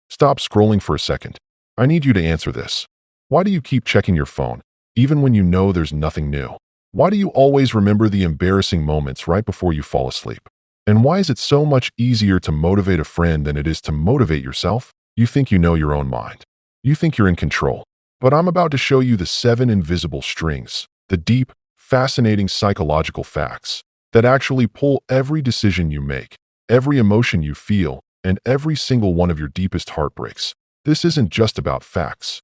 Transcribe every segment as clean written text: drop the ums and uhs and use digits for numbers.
Stop scrolling for a second. I need you to answer this. Why do you keep checking your phone, even when you know there's nothing new? Why do you always remember the embarrassing moments right before you fall asleep? And why is it so much easier to motivate a friend than it is to motivate yourself? You think you know your own mind. You think you're in control. But I'm about to show you the 7 invisible strings, the deep, fascinating psychological facts that actually pull every decision you make, every emotion you feel, and every single one of your deepest heartbreaks. This isn't just about facts.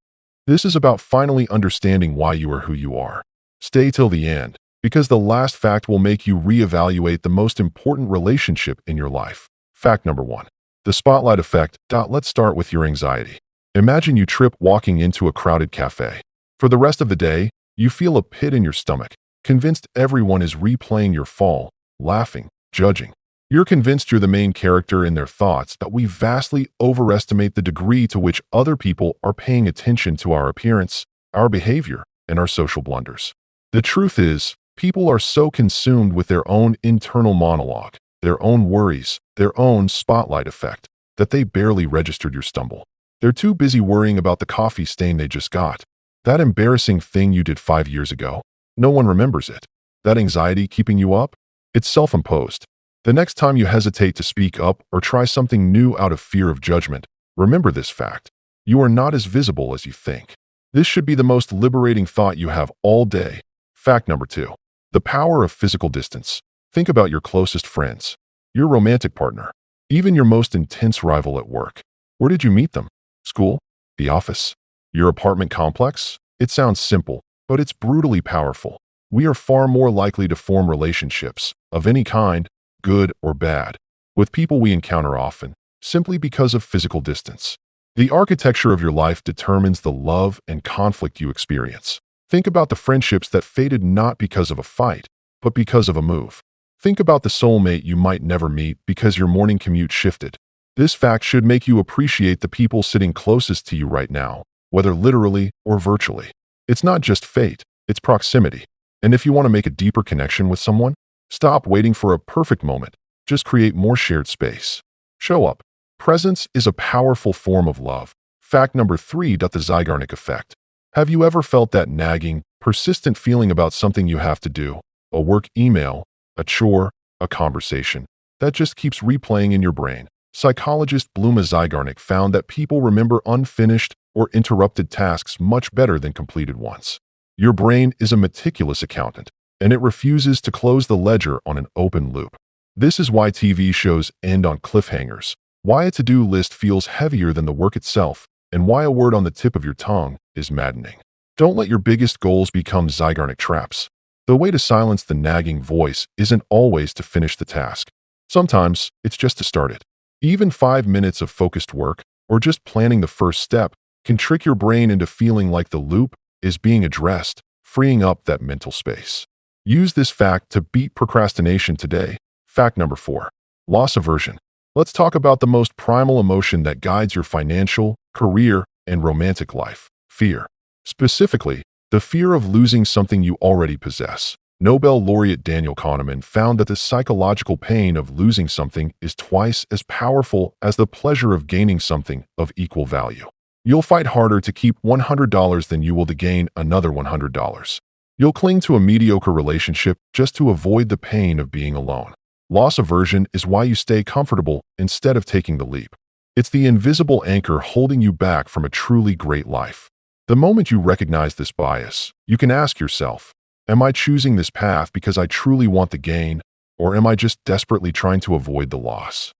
This is about finally understanding why you are who you are. Stay till the end, because the last fact will make you reevaluate the most important relationship in your life. Fact number 1. The spotlight effect. Let's start with your anxiety. Imagine you trip walking into a crowded cafe. For the rest of the day, you feel a pit in your stomach, convinced everyone is replaying your fall, laughing, judging. You're convinced you're the main character in their thoughts, that we vastly overestimate the degree to which other people are paying attention to our appearance, our behavior, and our social blunders. The truth is, people are so consumed with their own internal monologue, their own worries, their own spotlight effect, that they barely registered your stumble. They're too busy worrying about the coffee stain they just got. That embarrassing thing you did 5 years ago. No one remembers it. That anxiety keeping you up? It's self-imposed. The next time you hesitate to speak up or try something new out of fear of judgment, remember this fact. You are not as visible as you think. This should be the most liberating thought you have all day. Fact number 2. The power of physical distance. Think about your closest friends, your romantic partner, even your most intense rival at work. Where did you meet them? School? The office? Your apartment complex? It sounds simple, but it's brutally powerful. We are far more likely to form relationships, of any kind, good or bad, with people we encounter often, simply because of physical distance. The architecture of your life determines the love and conflict you experience. Think about the friendships that faded not because of a fight, but because of a move. Think about the soulmate you might never meet because your morning commute shifted. This fact should make you appreciate the people sitting closest to you right now, whether literally or virtually. It's not just fate, it's proximity. And if you want to make a deeper connection with someone, stop waiting for a perfect moment. Just create more shared space. Show up. Presence is a powerful form of love. Fact number 3. The Zeigarnik effect. Have you ever felt that nagging, persistent feeling about something you have to do? A work email, a chore, a conversation that just keeps replaying in your brain. Psychologist Bluma Zeigarnik found that people remember unfinished or interrupted tasks much better than completed ones. Your brain is a meticulous accountant, and it refuses to close the ledger on an open loop. This is why TV shows end on cliffhangers, why a to-do list feels heavier than the work itself, and why a word on the tip of your tongue is maddening. Don't let your biggest goals become Zeigarnik traps. The way to silence the nagging voice isn't always to finish the task. Sometimes it's just to start it. Even 5 minutes of focused work, or just planning the first step, can trick your brain into feeling like the loop is being addressed, freeing up that mental space. Use this fact to beat procrastination today. Fact number 4. Loss aversion. Let's talk about the most primal emotion that guides your financial, career, and romantic life: fear. Specifically, the fear of losing something you already possess. Nobel laureate Daniel Kahneman found that the psychological pain of losing something is twice as powerful as the pleasure of gaining something of equal value. You'll fight harder to keep $100 than you will to gain another $100. You'll cling to a mediocre relationship just to avoid the pain of being alone. Loss aversion is why you stay comfortable instead of taking the leap. It's the invisible anchor holding you back from a truly great life. The moment you recognize this bias, you can ask yourself, am I choosing this path because I truly want the gain, or am I just desperately trying to avoid the loss?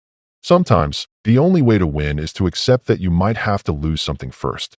Sometimes, the only way to win is to accept that you might have to lose something first.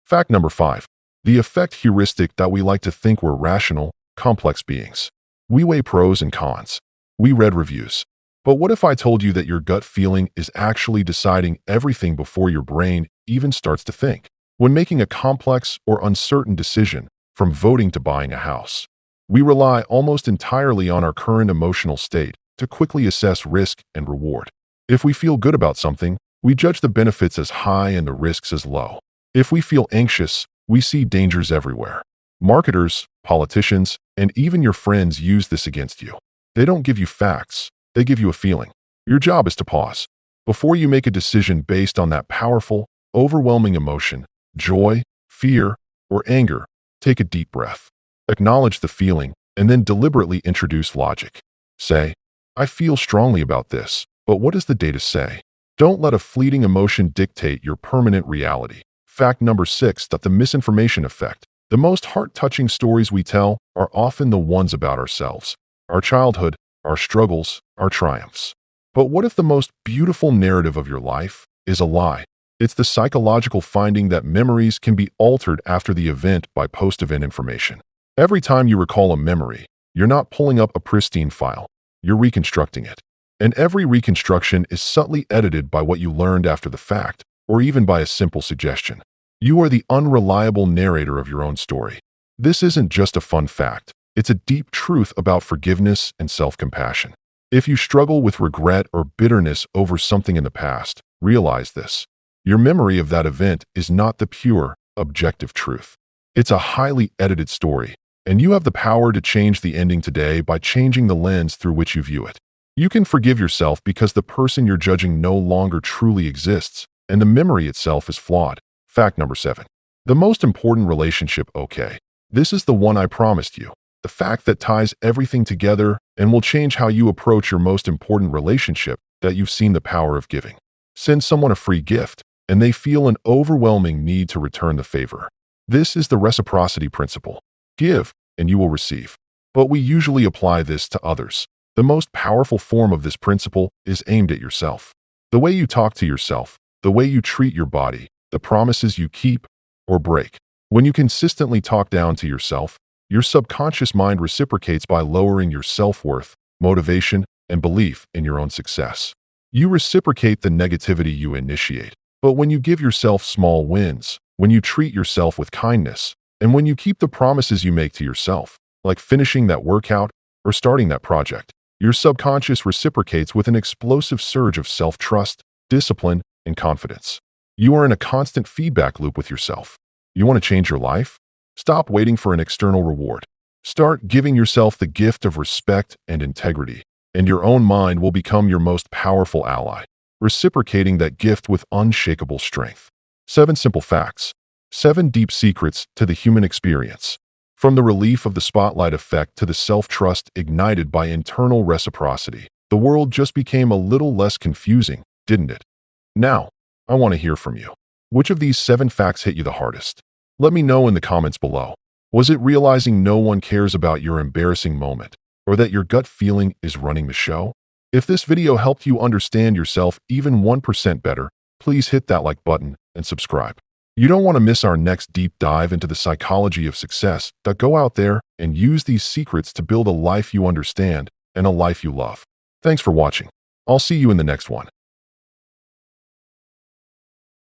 Fact number 5. The effect heuristic. That we like to think we're rational, complex beings. We weigh pros and cons. We read reviews. But what if I told you that your gut feeling is actually deciding everything before your brain even starts to think? When making a complex or uncertain decision, from voting to buying a house, we rely almost entirely on our current emotional state to quickly assess risk and reward. If we feel good about something, we judge the benefits as high and the risks as low. If we feel anxious, we see dangers everywhere. Marketers, politicians, and even your friends use this against you. They don't give you facts, they give you a feeling. Your job is to pause. Before you make a decision based on that powerful, overwhelming emotion, joy, fear, or anger, take a deep breath. Acknowledge the feeling, and then deliberately introduce logic. Say, I feel strongly about this, but what does the data say? Don't let a fleeting emotion dictate your permanent reality. Fact number 6, that the misinformation effect. The most heart-touching stories we tell are often the ones about ourselves, our childhood, our struggles, our triumphs. But what if the most beautiful narrative of your life is a lie? It's the psychological finding that memories can be altered after the event by post-event information. Every time you recall a memory, you're not pulling up a pristine file, you're reconstructing it. And every reconstruction is subtly edited by what you learned after the fact, or even by a simple suggestion. You are the unreliable narrator of your own story. This isn't just a fun fact. It's a deep truth about forgiveness and self-compassion. If you struggle with regret or bitterness over something in the past, realize this. Your memory of that event is not the pure, objective truth. It's a highly edited story, and you have the power to change the ending today by changing the lens through which you view it. You can forgive yourself because the person you're judging no longer truly exists, and the memory itself is flawed. Fact number 7. The most important relationship, okay. This is the one I promised you. The fact that ties everything together and will change how you approach your most important relationship that you've seen the power of giving. Send someone a free gift, and they feel an overwhelming need to return the favor. This is the reciprocity principle. Give, and you will receive. But we usually apply this to others. The most powerful form of this principle is aimed at yourself. The way you talk to yourself, the way you treat your body, the promises you keep or break. When you consistently talk down to yourself, your subconscious mind reciprocates by lowering your self-worth, motivation, and belief in your own success. You reciprocate the negativity you initiate. But when you give yourself small wins, when you treat yourself with kindness, and when you keep the promises you make to yourself, like finishing that workout or starting that project, your subconscious reciprocates with an explosive surge of self-trust, discipline, and confidence. You are in a constant feedback loop with yourself. You want to change your life? Stop waiting for an external reward. Start giving yourself the gift of respect and integrity, and your own mind will become your most powerful ally, reciprocating that gift with unshakable strength. 7 simple facts. 7 deep secrets to the human experience. From the relief of the spotlight effect to the self-trust ignited by internal reciprocity, the world just became a little less confusing, didn't it? Now, I want to hear from you. Which of these 7 facts hit you the hardest? Let me know in the comments below. Was it realizing no one cares about your embarrassing moment, or that your gut feeling is running the show? If this video helped you understand yourself even 1% better, please hit that like button and subscribe. You don't want to miss our next deep dive into the psychology of success. Go out there and use these secrets to build a life you understand and a life you love. Thanks for watching. I'll see you in the next one.